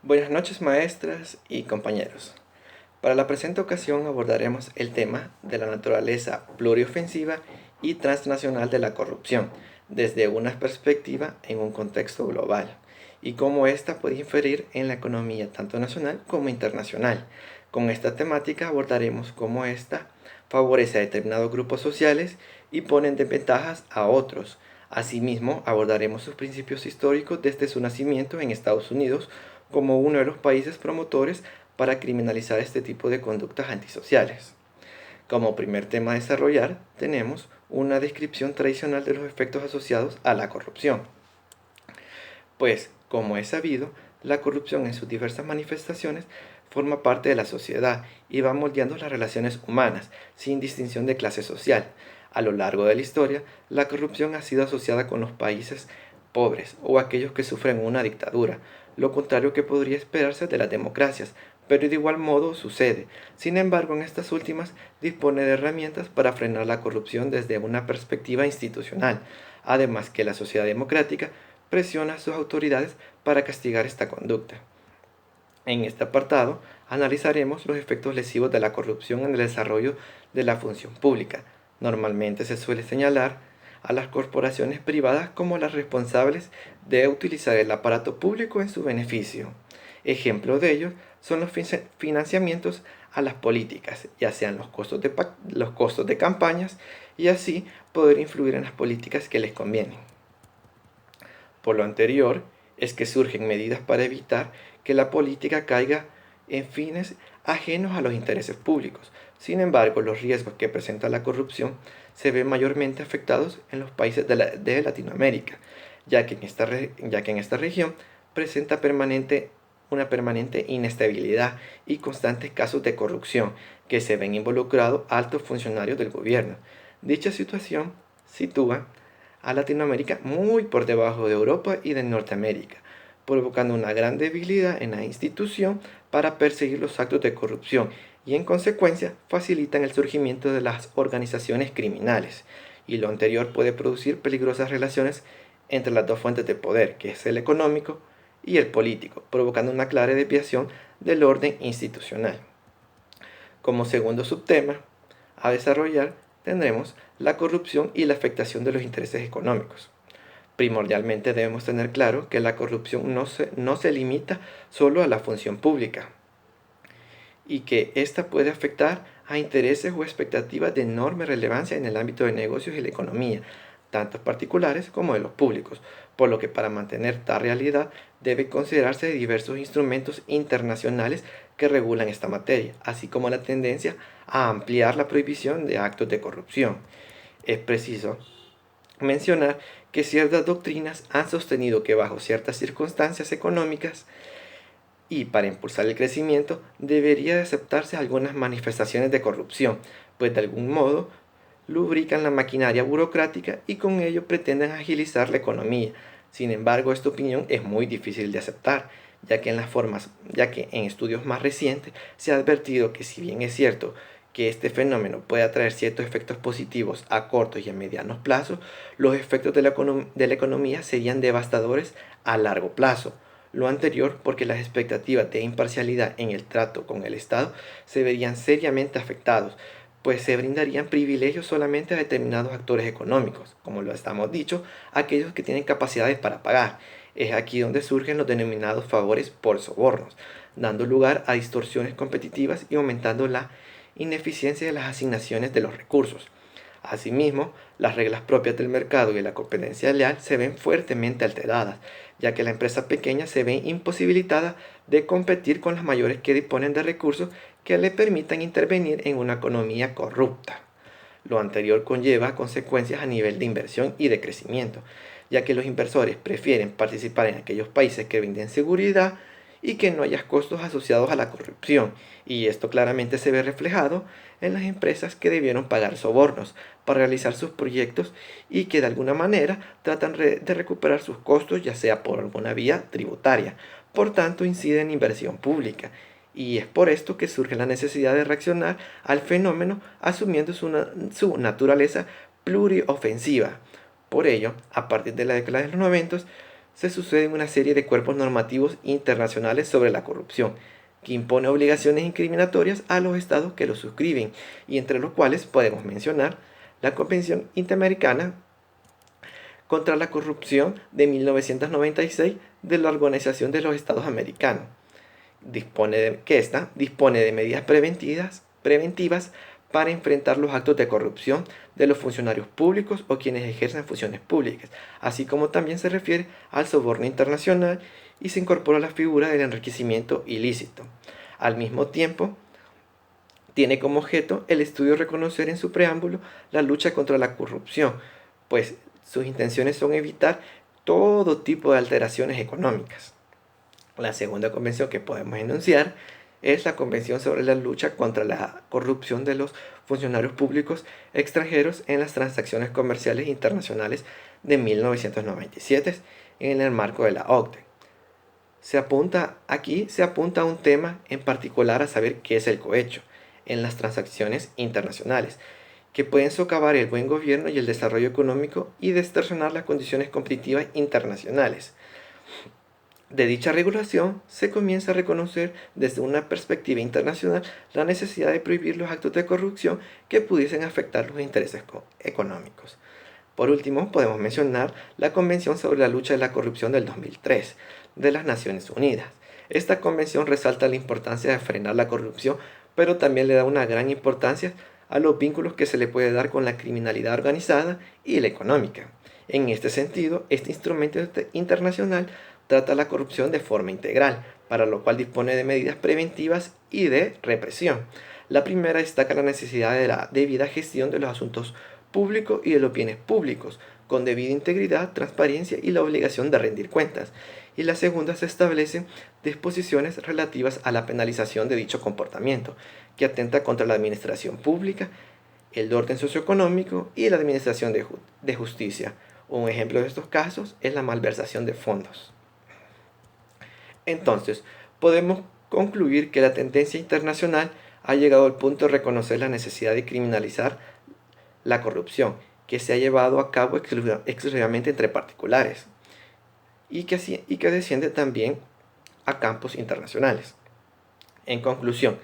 Buenas noches, maestras y compañeros. Para la presente ocasión abordaremos el tema de la naturaleza pluriofensiva y transnacional de la corrupción desde una perspectiva en un contexto global y cómo ésta puede inferir en la economía tanto nacional como internacional. Con esta temática abordaremos cómo ésta favorece a determinados grupos sociales y pone en desventajas a otros. Asimismo, abordaremos sus principios históricos desde su nacimiento en Estados Unidos como uno de los países promotores para criminalizar este tipo de conductas antisociales. Como primer tema a desarrollar, tenemos una descripción tradicional de los efectos asociados a la corrupción. Pues, como es sabido, la corrupción en sus diversas manifestaciones forma parte de la sociedad y va moldeando las relaciones humanas, sin distinción de clase social. A lo largo de la historia, la corrupción ha sido asociada con los países pobres o aquellos que sufren una dictadura, lo contrario que podría esperarse de las democracias, pero de igual modo sucede. Sin embargo, en estas últimas dispone de herramientas para frenar la corrupción desde una perspectiva institucional, además que la sociedad democrática presiona a sus autoridades para castigar esta conducta. En este apartado analizaremos los efectos lesivos de la corrupción en el desarrollo de la función pública. Normalmente se suele señalar a las corporaciones privadas como las responsables de utilizar el aparato público en su beneficio. Ejemplo de ello son los financiamientos a las políticas, ya sean los costos de campañas y así poder influir en las políticas que les convienen. Por lo anterior, es que surgen medidas para evitar que la política caiga en fines ajenos a los intereses públicos. Sin embargo, los riesgos que presenta la corrupción se ven mayormente afectados en los países de Latinoamérica, ya que en esta región presenta una permanente inestabilidad y constantes casos de corrupción que se ven involucrados altos funcionarios del gobierno. Dicha situación sitúa a Latinoamérica muy por debajo de Europa y de Norteamérica, provocando una gran debilidad en la institución para perseguir los actos de corrupción y en consecuencia facilitan el surgimiento de las organizaciones criminales. Y lo anterior puede producir peligrosas relaciones entre las dos fuentes de poder, que es el económico y el político, provocando una clara desviación del orden institucional. Como segundo subtema a desarrollar tendremos la corrupción y la afectación de los intereses económicos. Primordialmente debemos tener claro que la corrupción no se limita solo a la función pública y que ésta puede afectar a intereses o expectativas de enorme relevancia en el ámbito de negocios y la economía, tanto particulares como de los públicos, por lo que para mantener tal realidad debe considerarse diversos instrumentos internacionales que regulan esta materia, así como la tendencia a ampliar la prohibición de actos de corrupción. Es preciso mencionar que ciertas doctrinas han sostenido que bajo ciertas circunstancias económicas y para impulsar el crecimiento debería de aceptarse algunas manifestaciones de corrupción, pues de algún modo lubrican la maquinaria burocrática y con ello pretenden agilizar la economía. Sin embargo, esta opinión es muy difícil de aceptar, ya que en estudios más recientes se ha advertido que si bien es cierto que este fenómeno puede traer ciertos efectos positivos a cortos y a medianos plazos, los efectos de la economía serían devastadores a largo plazo. Lo anterior porque las expectativas de imparcialidad en el trato con el Estado se verían seriamente afectados, pues se brindarían privilegios solamente a determinados actores económicos, como lo estamos dicho, aquellos que tienen capacidades para pagar. Es aquí donde surgen los denominados favores por sobornos, dando lugar a distorsiones competitivas y aumentando la ineficiencia de las asignaciones de los recursos. Asimismo, las reglas propias del mercado y la competencia leal se ven fuertemente alteradas, ya que la empresa pequeña se ve imposibilitada de competir con las mayores que disponen de recursos que le permitan intervenir en una economía corrupta. Lo anterior conlleva consecuencias a nivel de inversión y de crecimiento, ya que los inversores prefieren participar en aquellos países que brinden seguridad y que no haya costos asociados a la corrupción, y esto claramente se ve reflejado en las empresas que debieron pagar sobornos para realizar sus proyectos y que de alguna manera tratan de recuperar sus costos ya sea por alguna vía tributaria. Por tanto, incide en inversión pública. Y es por esto que surge la necesidad de reaccionar al fenómeno asumiendo su naturaleza pluriofensiva. Por ello, a partir de la década de los 90, se suceden una serie de cuerpos normativos internacionales sobre la corrupción, que impone obligaciones incriminatorias a los estados que lo suscriben, y entre los cuales podemos mencionar la Convención Interamericana contra la Corrupción de 1996 de la Organización de los Estados Americanos. Dispone de medidas preventivas para enfrentar los actos de corrupción de los funcionarios públicos o quienes ejercen funciones públicas, así como también se refiere al soborno internacional y se incorpora la figura del enriquecimiento ilícito. Al mismo tiempo, tiene como objeto el estudio reconocer en su preámbulo la lucha contra la corrupción, pues sus intenciones son evitar todo tipo de alteraciones económicas. La segunda convención que podemos enunciar es la Convención sobre la lucha contra la corrupción de los funcionarios públicos extranjeros en las transacciones comerciales internacionales de 1997 en el marco de la OCDE. Se apunta a un tema en particular, a saber qué es el cohecho en las transacciones internacionales, que pueden socavar el buen gobierno y el desarrollo económico y distorsionar las condiciones competitivas internacionales. De dicha regulación se comienza a reconocer desde una perspectiva internacional la necesidad de prohibir los actos de corrupción que pudiesen afectar los intereses económicos. Por último, podemos mencionar la Convención sobre la lucha de la corrupción del 2003 de las Naciones Unidas. Esta convención resalta la importancia de frenar la corrupción, pero también le da una gran importancia a los vínculos que se le puede dar con la criminalidad organizada y la económica. En este sentido, este instrumento internacional trata la corrupción de forma integral, para lo cual dispone de medidas preventivas y de represión. La primera destaca la necesidad de la debida gestión de los asuntos públicos y de los bienes públicos, con debida integridad, transparencia y la obligación de rendir cuentas. Y la segunda se establecen disposiciones relativas a la penalización de dicho comportamiento, que atenta contra la administración pública, el orden socioeconómico y la administración de justicia. Un ejemplo de estos casos es la malversación de fondos. Entonces, podemos concluir que la tendencia internacional ha llegado al punto de reconocer la necesidad de criminalizar la corrupción, que se ha llevado a cabo exclusivamente entre particulares y que desciende también a campos internacionales. En conclusión,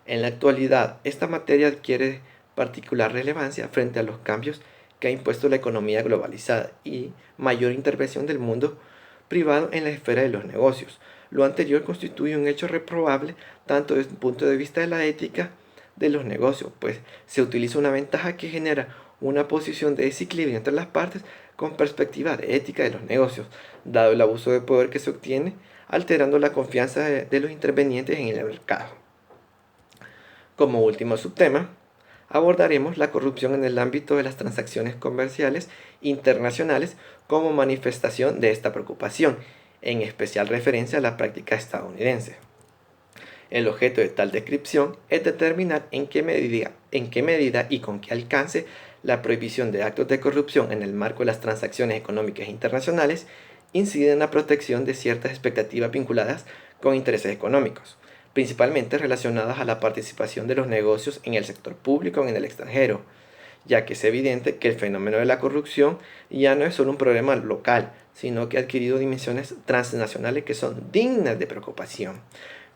en la actualidad, esta materia adquiere particular relevancia frente a los cambios que ha impuesto la economía globalizada y mayor intervención del mundo privado en la esfera de los negocios. Lo anterior constituye un hecho reprobable tanto desde el punto de vista de la ética de los negocios, pues se utiliza una ventaja que genera una posición de desequilibrio entre las partes con perspectiva de ética de los negocios, dado el abuso de poder que se obtiene, alterando la confianza de los intervenientes en el mercado. Como último subtema, abordaremos la corrupción en el ámbito de las transacciones comerciales internacionales como manifestación de esta preocupación, en especial referencia a la práctica estadounidense. El objeto de tal descripción es determinar en qué medida y con qué alcance la prohibición de actos de corrupción en el marco de las transacciones económicas internacionales incide en la protección de ciertas expectativas vinculadas con intereses económicos, principalmente relacionadas a la participación de los negocios en el sector público en el extranjero, ya que es evidente que el fenómeno de la corrupción ya no es solo un problema local, sino que ha adquirido dimensiones transnacionales que son dignas de preocupación.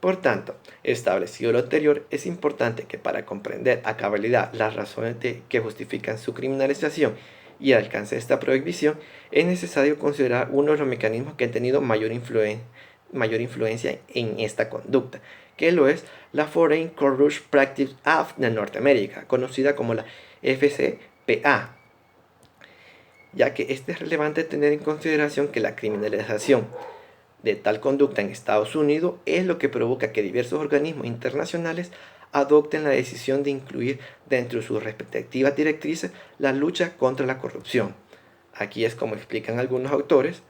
Por tanto, establecido lo anterior, es importante que para comprender a cabalidad las razones que justifican su criminalización y el alcance de esta prohibición, es necesario considerar uno de los mecanismos que han tenido mayor influencia en esta conducta, que lo es la Foreign Corrupt Practice Act de Norteamérica, conocida como la FCPA, ya que es relevante tener en consideración que la criminalización de tal conducta en Estados Unidos es lo que provoca que diversos organismos internacionales adopten la decisión de incluir dentro de sus respectivas directrices la lucha contra la corrupción. Aquí es como explican algunos autores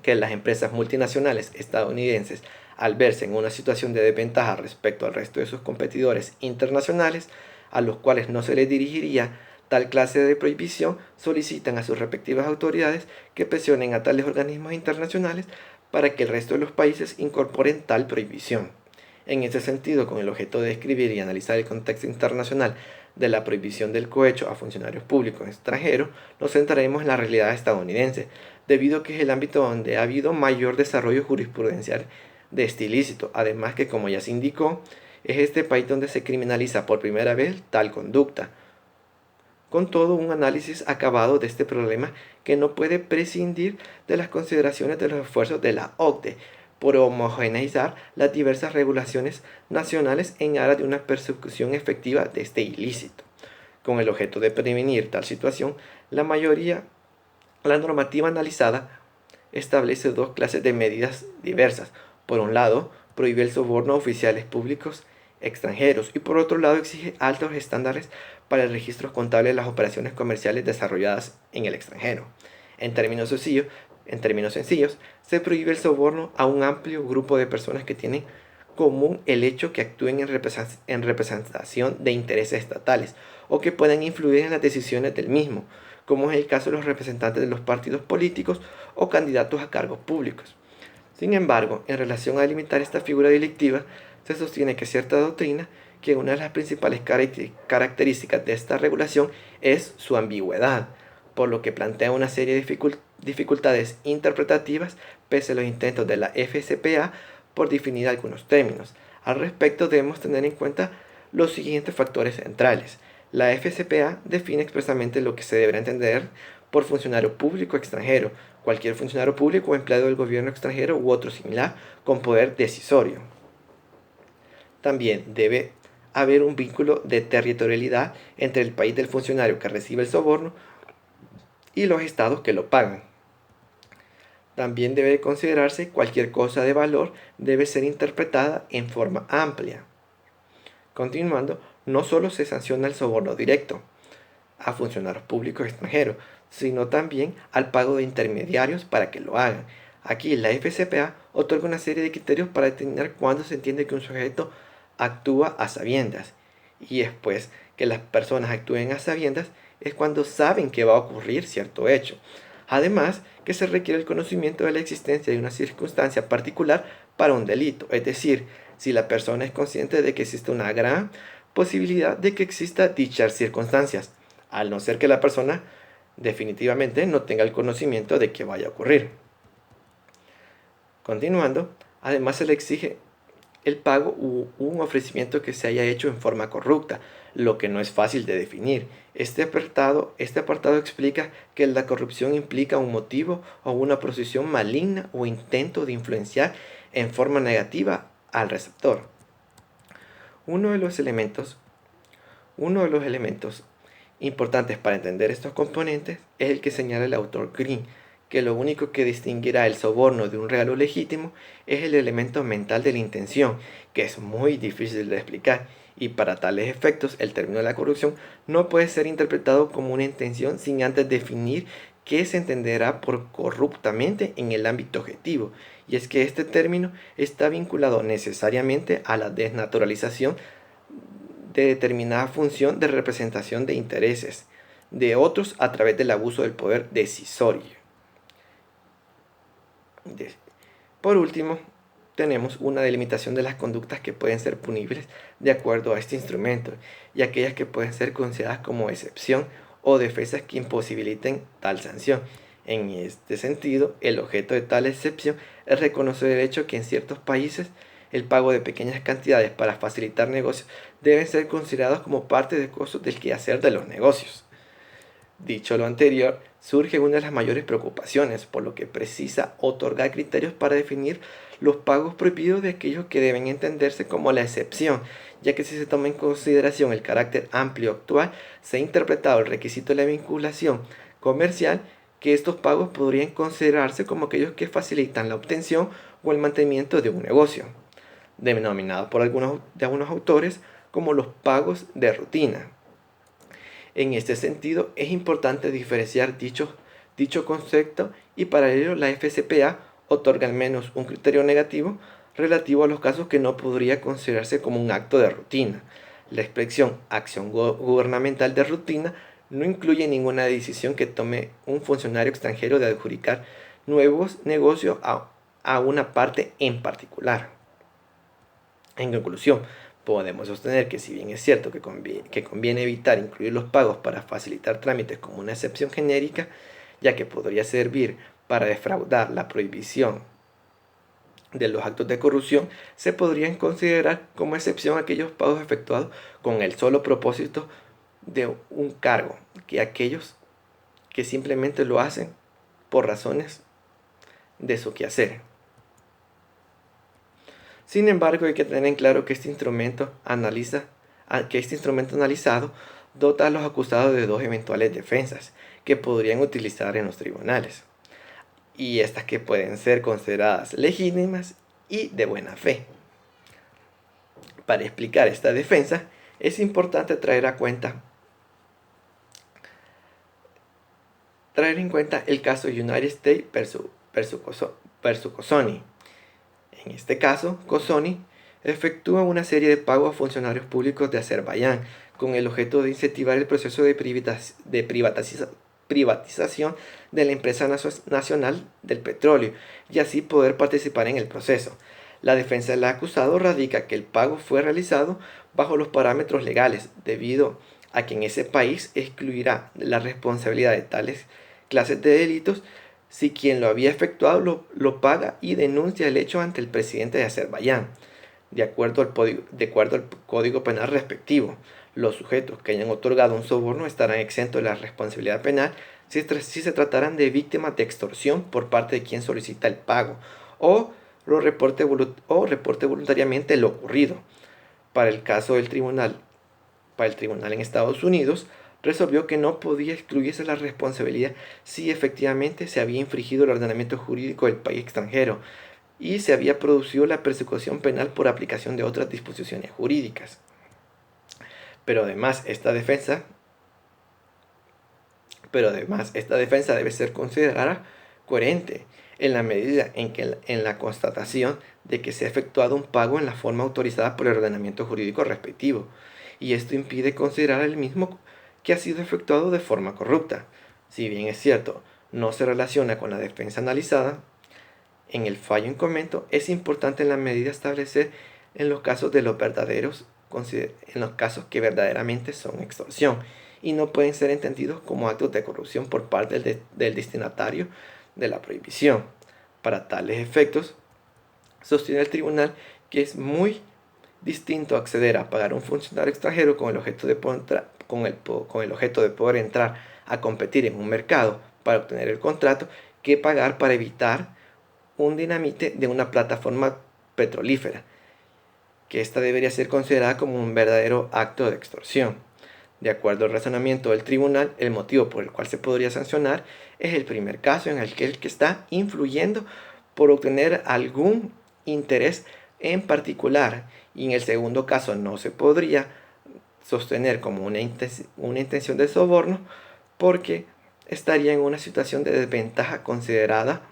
que las empresas multinacionales estadounidenses, al verse en una situación de desventaja respecto al resto de sus competidores internacionales, a los cuales no se les dirigiría tal clase de prohibición, solicitan a sus respectivas autoridades que presionen a tales organismos internacionales para que el resto de los países incorporen tal prohibición. En ese sentido, con el objeto de describir y analizar el contexto internacional de la prohibición del cohecho a funcionarios públicos extranjeros, nos centraremos en la realidad estadounidense, debido a que es el ámbito donde ha habido mayor desarrollo jurisprudencial de este ilícito. Además que, como ya se indicó, es este país donde se criminaliza por primera vez tal conducta. Con todo, un análisis acabado de este problema que no puede prescindir de las consideraciones de los esfuerzos de la OCDE por homogeneizar las diversas regulaciones nacionales en aras de una persecución efectiva de este ilícito. Con el objeto de prevenir tal situación, la normativa analizada establece dos clases de medidas diversas. Por un lado, prohíbe el soborno a oficiales públicos extranjeros y por otro lado exige altos estándares para el registro contable de las operaciones comerciales desarrolladas en el extranjero. En términos sencillos, se prohíbe el soborno a un amplio grupo de personas que tienen común el hecho que actúen en representación de intereses estatales o que puedan influir en las decisiones del mismo, como es el caso de los representantes de los partidos políticos o candidatos a cargos públicos. Sin embargo, en relación a delimitar esta figura delictiva, se sostiene que cierta doctrina que una de las principales características de esta regulación es su ambigüedad, por lo que plantea una serie de dificultades interpretativas pese a los intentos de la FCPA por definir algunos términos. Al respecto debemos tener en cuenta los siguientes factores centrales. La FCPA define expresamente lo que se deberá entender por funcionario público extranjero, cualquier funcionario público o empleado del gobierno extranjero u otro similar con poder decisorio. También debe haber un vínculo de territorialidad entre el país del funcionario que recibe el soborno y los estados que lo pagan. También debe considerarse cualquier cosa de valor debe ser interpretada en forma amplia. Continuando, no solo se sanciona el soborno directo a funcionarios públicos extranjeros, sino también al pago de intermediarios para que lo hagan. Aquí la FCPA otorga una serie de criterios para determinar cuándo se entiende que un sujeto actúa a sabiendas. Y después que las personas actúen a sabiendas es cuando saben que va a ocurrir cierto hecho. Además, que se requiere el conocimiento de la existencia de una circunstancia particular para un delito. Es decir, si la persona es consciente de que existe una gran posibilidad de que exista dichas circunstancias, al no ser que la persona definitivamente no tenga el conocimiento de que vaya a ocurrir. Continuando, además se le exige el pago u un ofrecimiento que se haya hecho en forma corrupta, lo que no es fácil de definir. Este apartado explica que la corrupción implica un motivo o una posición maligna o intento de influenciar en forma negativa al receptor. Uno de los elementos importantes para entender estos componentes es el que señala el autor Green, que lo único que distinguirá el soborno de un regalo legítimo es el elemento mental de la intención, que es muy difícil de explicar, y para tales efectos el término de la corrupción no puede ser interpretado como una intención sin antes definir qué se entenderá por corruptamente en el ámbito objetivo, y es que este término está vinculado necesariamente a la desnaturalización de determinada función de representación de intereses de otros a través del abuso del poder decisorio. Por último, tenemos una delimitación de las conductas que pueden ser punibles de acuerdo a este instrumento y aquellas que pueden ser consideradas como excepción o defensas que imposibiliten tal sanción. En este sentido, el objeto de tal excepción es reconocer el hecho que en ciertos países el pago de pequeñas cantidades para facilitar negocios deben ser considerados como parte del costo del quehacer de los negocios. Dicho lo anterior, surge una de las mayores preocupaciones, por lo que precisa otorgar criterios para definir los pagos prohibidos de aquellos que deben entenderse como la excepción, ya que si se toma en consideración el carácter amplio actual, se ha interpretado el requisito de la vinculación comercial, que estos pagos podrían considerarse como aquellos que facilitan la obtención o el mantenimiento de un negocio, denominados por algunos autores como los pagos de rutina. En este sentido, es importante diferenciar dicho concepto y para ello la FCPA otorga al menos un criterio negativo relativo a los casos que no podría considerarse como un acto de rutina. La expresión acción gubernamental de rutina no incluye ninguna decisión que tome un funcionario extranjero de adjudicar nuevos negocios a una parte en particular. En conclusión, Podemos sostener que si bien es cierto que conviene evitar incluir los pagos para facilitar trámites como una excepción genérica, ya que podría servir para defraudar la prohibición de los actos de corrupción, se podrían considerar como excepción aquellos pagos efectuados con el solo propósito de un cargo, que aquellos que simplemente lo hacen por razones de su quehacer. Sin embargo, hay que tener en claro que este instrumento analizado dota a los acusados de dos eventuales defensas que podrían utilizar en los tribunales, y estas que pueden ser consideradas legítimas y de buena fe. Para explicar esta defensa, es importante traer en cuenta el caso United States versus Cosoni. En este caso, Cosoni efectúa una serie de pagos a funcionarios públicos de Azerbaiyán con el objeto de incentivar el proceso de privatización de la empresa nacional del petróleo y así poder participar en el proceso. La defensa del acusado radica que el pago fue realizado bajo los parámetros legales, debido a que en ese país excluirá la responsabilidad de tales clases de delitos si quien lo había efectuado lo paga y denuncia el hecho ante el presidente de Azerbaiyán, de acuerdo al Código Penal respectivo. Los sujetos que hayan otorgado un soborno estarán exentos de la responsabilidad penal si se trataran de víctimas de extorsión por parte de quien solicita el pago o reporte voluntariamente lo ocurrido. Para el caso del tribunal, en Estados Unidos, resolvió que no podía excluirse la responsabilidad si efectivamente se había infringido el ordenamiento jurídico del país extranjero y se había producido la persecución penal por aplicación de otras disposiciones jurídicas. Pero además esta defensa debe ser considerada coherente en la medida en que en la constatación de que se ha efectuado un pago en la forma autorizada por el ordenamiento jurídico respectivo, y esto impide considerar el mismo que ha sido efectuado de forma corrupta. Si bien es cierto, no se relaciona con la defensa analizada, en el fallo en comento es importante en la medida establecer en los casos que verdaderamente son extorsión y no pueden ser entendidos como actos de corrupción por parte del destinatario de la prohibición. Para tales efectos, sostiene el tribunal que es muy distinto acceder a pagar a un funcionario extranjero con el objeto de poder entrar a competir en un mercado para obtener el contrato, que pagar para evitar un dinamite de una plataforma petrolífera, que esta debería ser considerada como un verdadero acto de extorsión. De acuerdo al razonamiento del tribunal, el motivo por el cual se podría sancionar es el primer caso en el que está influyendo por obtener algún interés en particular, y en el segundo caso no se podría sostener como una intención de soborno porque estaría en una situación de desventaja considerada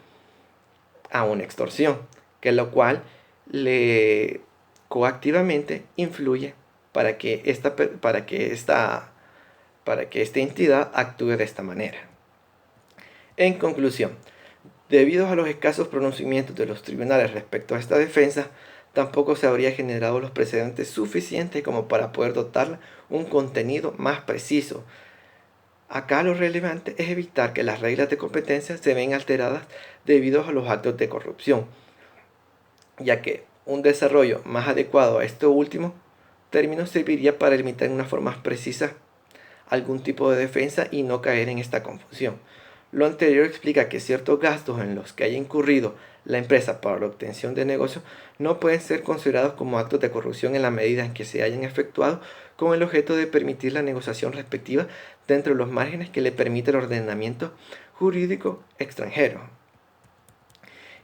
a una extorsión, que lo cual le coactivamente influye para que esta entidad actúe de esta manera. En conclusión, debido a los escasos pronunciamientos de los tribunales respecto a esta defensa, tampoco se habría generado los precedentes suficientes como para poder dotarla un contenido más preciso. Acá lo relevante es evitar que las reglas de competencia se vean alteradas debido a los actos de corrupción, ya que un desarrollo más adecuado a este último término serviría para limitar de una forma más precisa algún tipo de defensa y no caer en esta confusión. Lo anterior explica que ciertos gastos en los que haya incurrido la empresa para la obtención de negocios no pueden ser considerados como actos de corrupción en la medida en que se hayan efectuado con el objeto de permitir la negociación respectiva dentro de los márgenes que le permite el ordenamiento jurídico extranjero.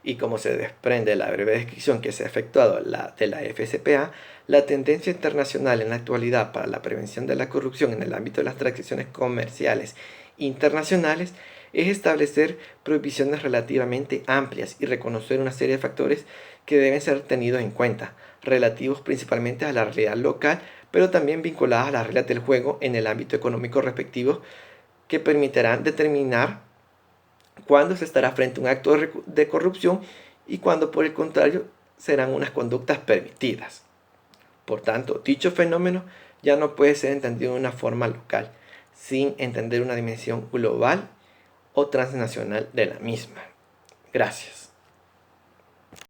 Y como se desprende de la breve descripción que se ha efectuado de la FCPA, la tendencia internacional en la actualidad para la prevención de la corrupción en el ámbito de las transacciones comerciales internacionales es establecer prohibiciones relativamente amplias y reconocer una serie de factores que deben ser tenidos en cuenta, relativos principalmente a la realidad local, pero también vinculadas a las reglas del juego en el ámbito económico respectivo, que permitirán determinar cuándo se estará frente a un acto de corrupción y cuándo, por el contrario, serán unas conductas permitidas. Por tanto, dicho fenómeno ya no puede ser entendido de una forma local, sin entender una dimensión global o transnacional de la misma. Gracias.